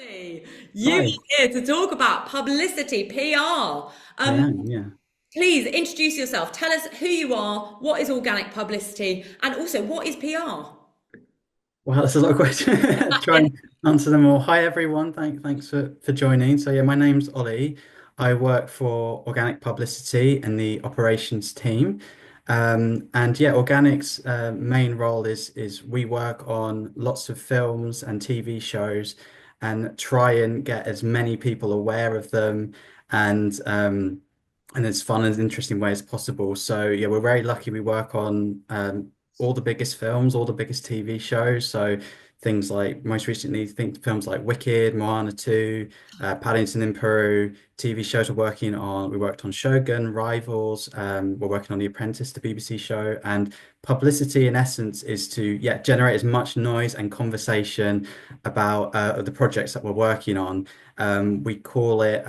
Oli, you Hi, are here to talk about publicity, PR. I am, yeah. Please introduce yourself. Tell us who you are, what is organic publicity, and also what is PR? Well, that's a lot of questions. Try and answer them all. Hi, everyone. Thanks for joining. So, yeah, my name's Ollie. I work for Organic Publicity and the operations team. And yeah, Organic's main role is we work on lots of films and TV shows and try and get as many people aware of them and as fun and interesting way as possible. So yeah, we're very lucky. We work on all the biggest films, all the biggest TV shows. So things like most recently, think films like Wicked, Moana 2, Paddington in Peru, TV shows we're working on. We worked on Shogun, Rivals. We're working on The Apprentice, the BBC show, and publicity in essence is to yeah generate as much noise and conversation about the projects that we're working on. We call it.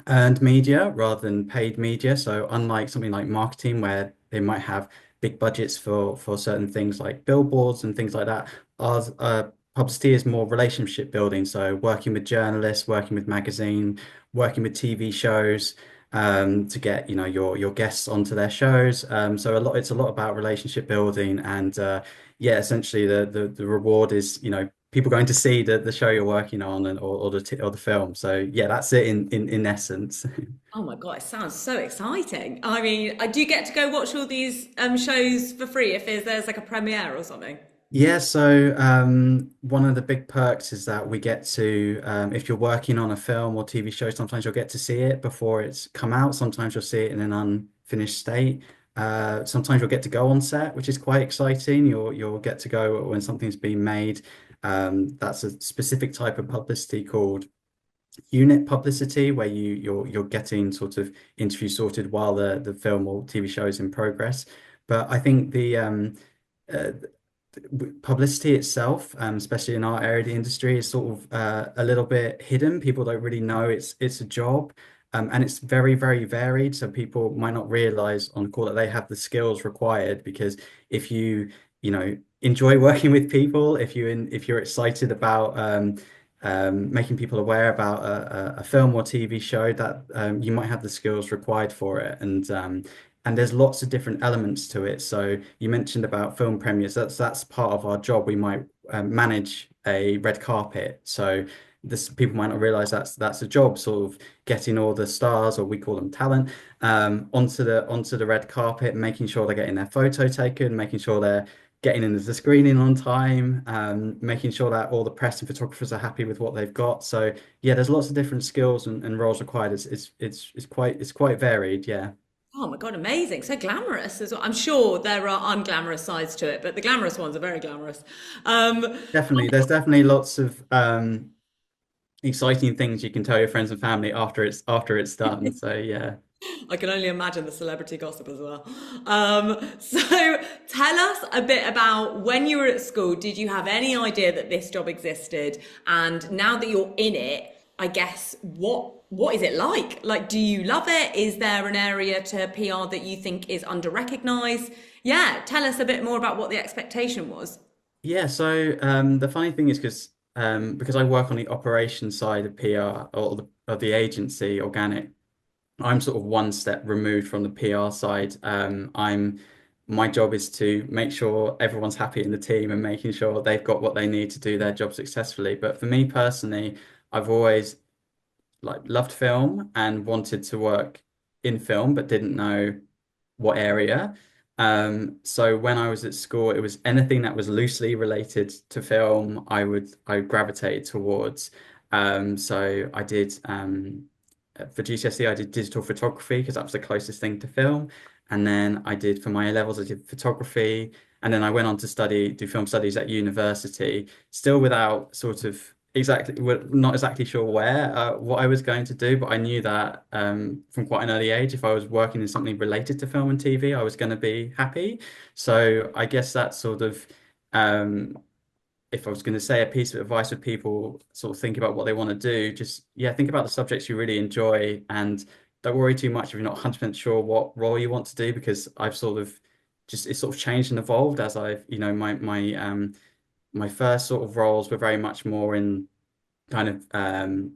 Earned media rather than paid media. So unlike something like marketing where they might have big budgets for certain things like billboards and things like that, ours publicity is more relationship building. So working with journalists, working with magazine, working with TV shows to get your guests onto their shows. So it's a lot about relationship building and yeah, essentially the reward is people going to see the show you're working on or the film. So yeah, that's it in essence. Oh my God, it sounds so exciting. I mean, I do get to go watch all these shows for free if there's like a premiere or something. Yeah, so one of the big perks is that we get to, if you're working on a film or TV show, sometimes you'll get to see it before it's come out. Sometimes you'll see it in an unfinished state. Sometimes you'll get to go on set, which is quite exciting. You'll get to go when something's being made. That's a specific type of publicity called unit publicity, where you're getting sort of interview sorted while the film or TV show is in progress. But I think uh, publicity itself, especially in our area of the industry, is sort of a little bit hidden. People don't really know it's a job, and it's very, very varied. So people might not realize on call that they have the skills required because if you enjoy working with people, if you're excited about making people aware about a film or TV show, that you might have the skills required for it, and there's lots of different elements to it. So you mentioned about film premieres. That's part of our job. We might manage a red carpet. So this people might not realize that's a job, sort of getting all the stars, or we call them talent, onto the red carpet, making sure they're getting their photo taken, making sure they're getting into the screening on time, making sure that all the press and photographers are happy with what they've got. So yeah, there's lots of different skills and roles required. It's quite varied. Yeah. Oh my God, amazing. So glamorous as well. I'm sure there are unglamorous sides to it, but the glamorous ones are very glamorous. Um, Definitely. There's definitely lots of exciting things you can tell your friends and family after it's done. So yeah. I can only imagine the celebrity gossip as well. So tell us a bit about when you were at school. Did you have any idea that this job existed? And now that you're in it, I guess what is it like? Like, do you love it? Is there an area to PR that you think is under recognized? Yeah, tell us a bit more about what the expectation was. Yeah, so the funny thing is because I work on the operations side of PR of the agency, Organic, I'm sort of one step removed from the PR side. My job is to make sure everyone's happy in the team and making sure they've got what they need to do their job successfully. But for me personally, I've always like loved film and wanted to work in film, but didn't know what area. So when I was at school, it was anything that was loosely related to film, I gravitated towards. So I did for GCSE, I did digital photography because that was the closest thing to film. And then I did for my A levels, I did photography. And then I went on to do film studies at university, still without sort of not exactly sure what I was going to do, but I knew that from quite an early age, if I was working in something related to film and TV, I was going to be happy. So I guess that's sort of um, if I was going to say a piece of advice with people sort of think about what they want to do, just yeah, think about the subjects you really enjoy and don't worry too much if you're not 100% sure what role you want to do because I've sort of just it's sort of changed and evolved as I've my first sort of roles were very much more in kind of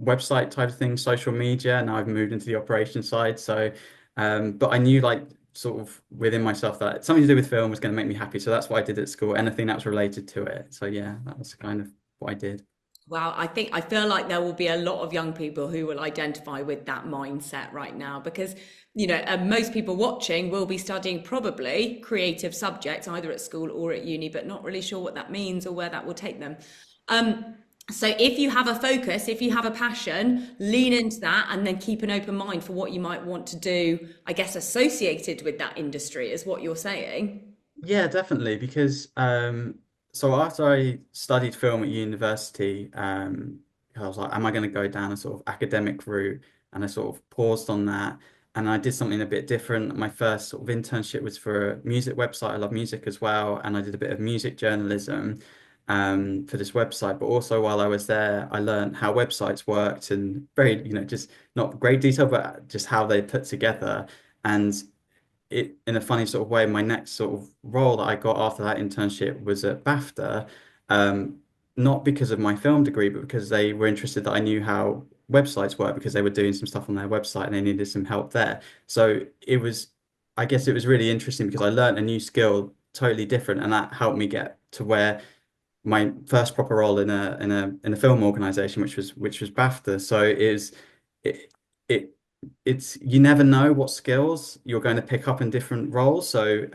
website type of thing, social media. Now I've moved into the operation side. So, but I knew like sort of within myself that something to do with film was going to make me happy. So that's what I did at school. Anything that was related to it. So yeah, that was kind of what I did. Wow, I feel like there will be a lot of young people who will identify with that mindset right now because, most people watching will be studying probably creative subjects either at school or at uni, but not really sure what that means or where that will take them. Um, so if you have a focus, if you have a passion, lean into that and then keep an open mind for what you might want to do, I guess, associated with that industry is what you're saying. Yeah, definitely. Because so after I studied film at university, I was like, am I going to go down a sort of academic route? And I sort of paused on that, and I did something a bit different. My first sort of internship was for a music website. I love music as well, and I did a bit of music journalism for this website. But also while I was there, I learned how websites worked and very, just not great detail, but just how they put together. And it in a funny sort of way, my next sort of role that I got after that internship was at BAFTA, um, not because of my film degree, but because they were interested that I knew how websites work because they were doing some stuff on their website and they needed some help there. So I guess it was really interesting because I learned a new skill totally different, and that helped me get to where my first proper role in a film organization, which was BAFTA. So it it it's you never know what skills you're going to pick up in different roles. So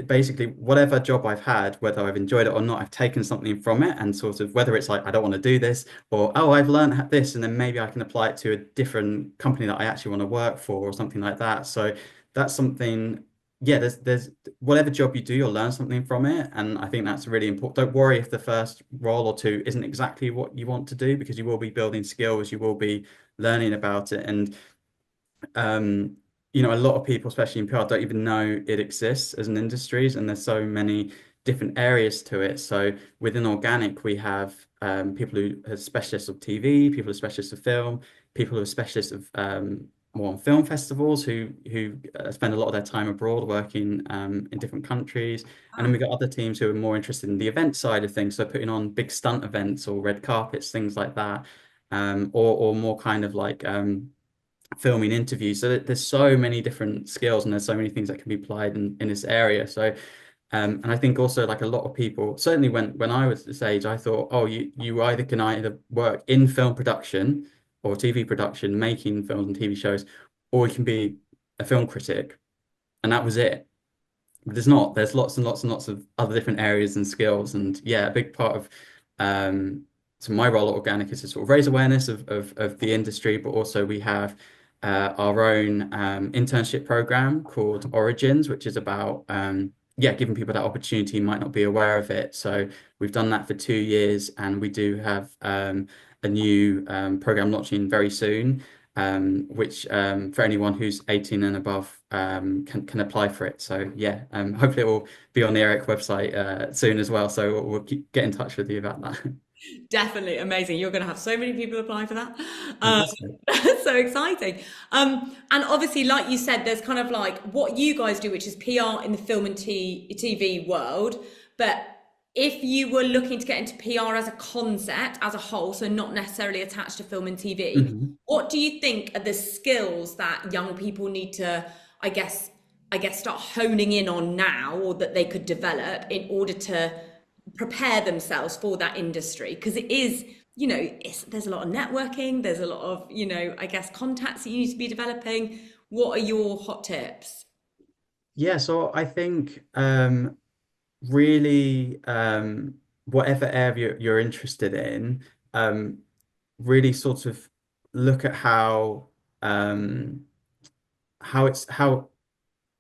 basically whatever job I've had, whether I've enjoyed it or not, I've taken something from it and sort of whether it's like I don't want to do this or oh I've learned this and then maybe I can apply it to a different company that I actually want to work for or something like that. So that's something. Yeah, there's whatever job you do, you'll learn something from it, and I think that's really important. Don't worry if the first role or two isn't exactly what you want to do because you will be building skills, you will be learning about it, and um, a lot of people, especially in PR, don't even know it exists as an industry, and there's so many different areas to it. So within organic, we have people who are specialists of TV, people who are specialists of film, people who are specialists of more on film festivals who spend a lot of their time abroad working in different countries. And then we got other teams who are more interested in the event side of things, so putting on big stunt events or red carpets, things like that, or more kind of like filming interviews. So there's so many different skills and there's so many things that can be applied in this area. So and I think also like a lot of people, certainly when I was this age, I thought, oh, you either can either work in film production or TV production, making films and TV shows, or you can be a film critic. And that was it. But there's not. There's lots and lots and lots of other different areas and skills. And yeah, a big part of um so my role at Organic is to sort of raise awareness of the industry, but also we have our own internship program called Origins, which is about yeah, giving people that opportunity might not be aware of it. So we've done that for 2 years, and we do have a new program launching very soon, which for anyone who's 18 and above can apply for it. So yeah, hopefully it will be on the Eric website soon as well. So we'll get in touch with you about that. Definitely amazing. You're going to have so many people apply for that. Um, Fantastic. that's so exciting. And obviously, like you said, there's kind of like what you guys do, which is PR in the film and TV world. But if you were looking to get into PR as a concept, as a whole, so not necessarily attached to film and TV, Mhm. what do you think are the skills that young people need to, I guess, start honing in on now, or that they could develop in order to prepare themselves for that industry? Because it is, there's a lot of networking, there's a lot of, I guess, contacts that you need to be developing. What are your hot tips? Yeah, so I think really whatever area you're interested in, um, really sort of look at um, how it's how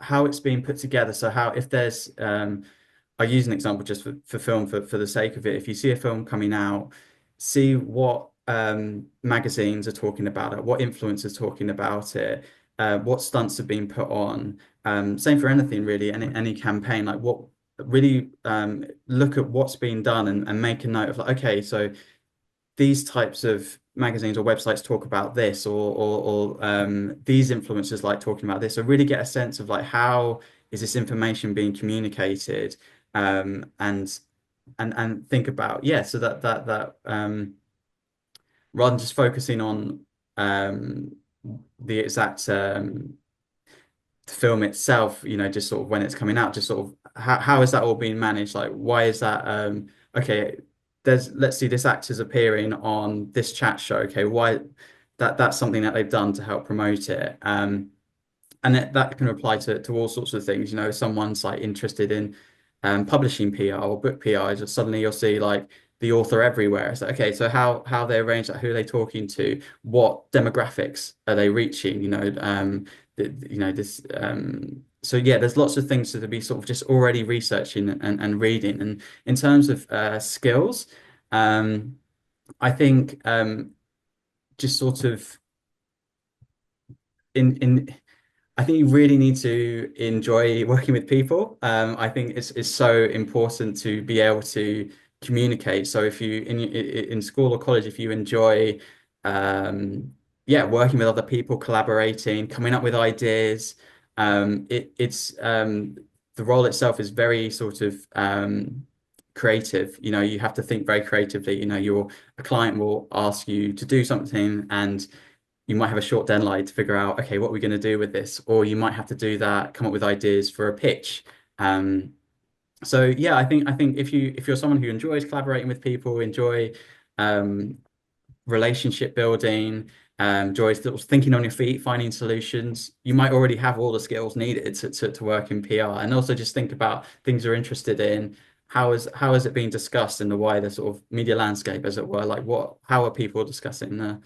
how it's being put together. So how if there's I use an example just for film for the sake of it. If you see a film coming out, see what magazines are talking about it, what influencers talking about it, what stunts have been put on. Same for anything really, any campaign, like what really look at what's being done and make a note of like, okay, so these types of magazines or websites talk about this or these influencers like talking about this. So really get a sense of like how is this information being communicated and think about yeah so that rather than just focusing on um, the exact film itself, just sort of when it's coming out, just sort of how is that all being managed? Like, why is that okay, let's see, this actor's appearing on this chat show. Okay, why that's something that they've done to help promote it. And that can apply to all sorts of things. If someone's like interested in publishing PR or book PR, just suddenly you'll see like the author everywhere. It's like, okay, so how they arrange that, who are they talking to, what demographics are they reaching? This. So yeah, there's lots of things to be sort of just already researching and reading. And in terms of skills, I think just sort of in I think you really need to enjoy working with people. I think it's so important to be able to communicate. So if you in school or college, if you enjoy, yeah, working with other people, collaborating, coming up with ideas, it's the role itself is very sort of creative. You have to think very creatively. A client will ask you to do something and you might have a short deadline to figure out, okay, what we're going to do with this, or you might have to do that, come up with ideas for a pitch. Um, so yeah, I think if you're someone who enjoys collaborating with people, enjoy um, relationship building, enjoys sort of thinking on your feet, finding solutions, you might already have all the skills needed to work in PR. And also just think about things you're interested in. How is it being discussed in the wider sort of media landscape, as it were? Like how are people discussing the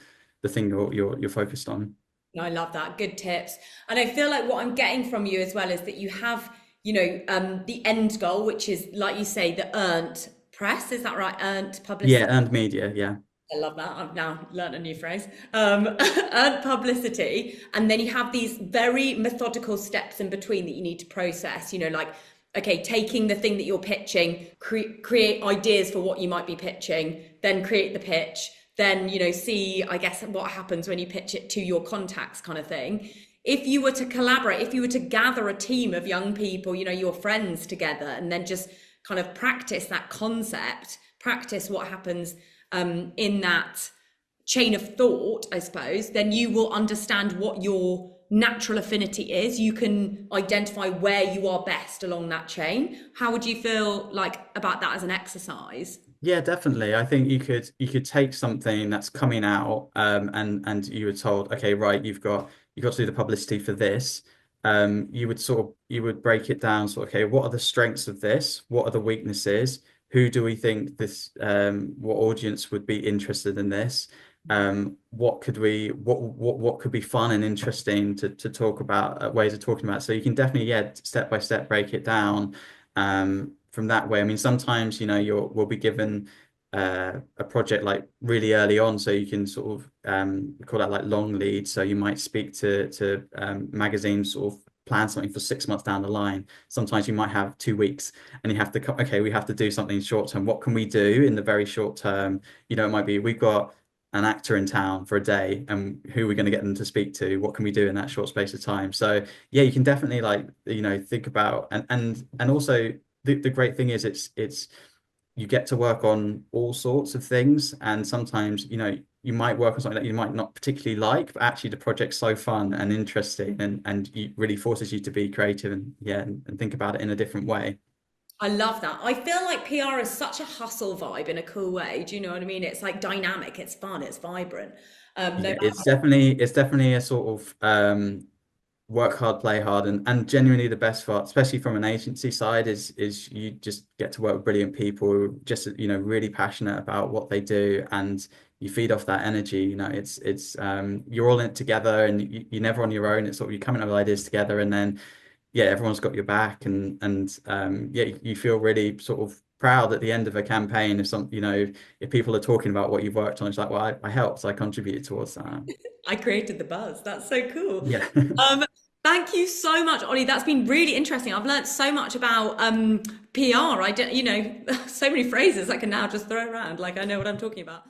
thing you're focused on? No, I love that. Good tips. And I feel like what I'm getting from you as well is that you have, the end goal, which is, like you say, the earned press. Is that right? Earned Yeah, publicity. earned media, yeah. I love that. I've now learned a new phrase. Earned publicity. And then you have these very methodical steps in between that you need to process, like, okay, taking the thing that you're pitching, create ideas for what you might be pitching, then create the pitch, then, see, I guess, what happens when you pitch it to your contacts kind of thing. If you were to collaborate, if you were to gather a team of young people, your friends together, and then just kind of practice that concept, practice what happens in that chain of thought, I suppose, then you will understand what your natural affinity is. You can identify where you are best along that chain. How would you feel like about that as an exercise? Yeah, definitely. I think you could take something that's coming out, and you were told, okay, right, you've got to do the publicity for this. You would break it down. So, okay, what are the strengths of this? What are the weaknesses? Who do we think what audience would be interested in this? What could be fun and interesting to talk about, ways of talking about. So you can definitely, yeah, step by step break it down. From that way. I mean, sometimes, we'll be given a project like really early on, so you can sort of we call that like long lead. So you might speak to magazines, sort of plan something for 6 months down the line. Sometimes you might have 2 weeks, and you have to okay, we have to do something short term. What can we do in the very short term? It might be we've got an actor in town for a day, and who are we going to get them to speak to? What can we do in that short space of time? So yeah, you can definitely like think about and also the great thing is it's you get to work on all sorts of things, and sometimes you might work on something that you might not particularly like, but actually the project's so fun and interesting, and it really forces you to be creative and yeah, and think about it in a different way. I love that. I feel like PR is such a hustle vibe in a cool way. Do you know what I mean? It's like dynamic, it's fun, it's vibrant. No Yeah, matter. it's definitely a sort of work hard, play hard, and genuinely the best part, especially from an agency side, is you just get to work with brilliant people who are just really passionate about what they do, and you feed off that energy. It's you're all in it together, and you're never on your own. It's sort of you coming up with ideas together, and then yeah, everyone's got your back, and yeah, you feel really sort of proud at the end of a campaign if if people are talking about what you've worked on. It's like, well, I helped, I contributed towards that. I created the buzz. That's so cool. Yeah. Um, Thank you so much, Ollie. That's been really interesting. I've learned so much about PR. I don't, so many phrases I can now just throw around. Like I know what I'm talking about.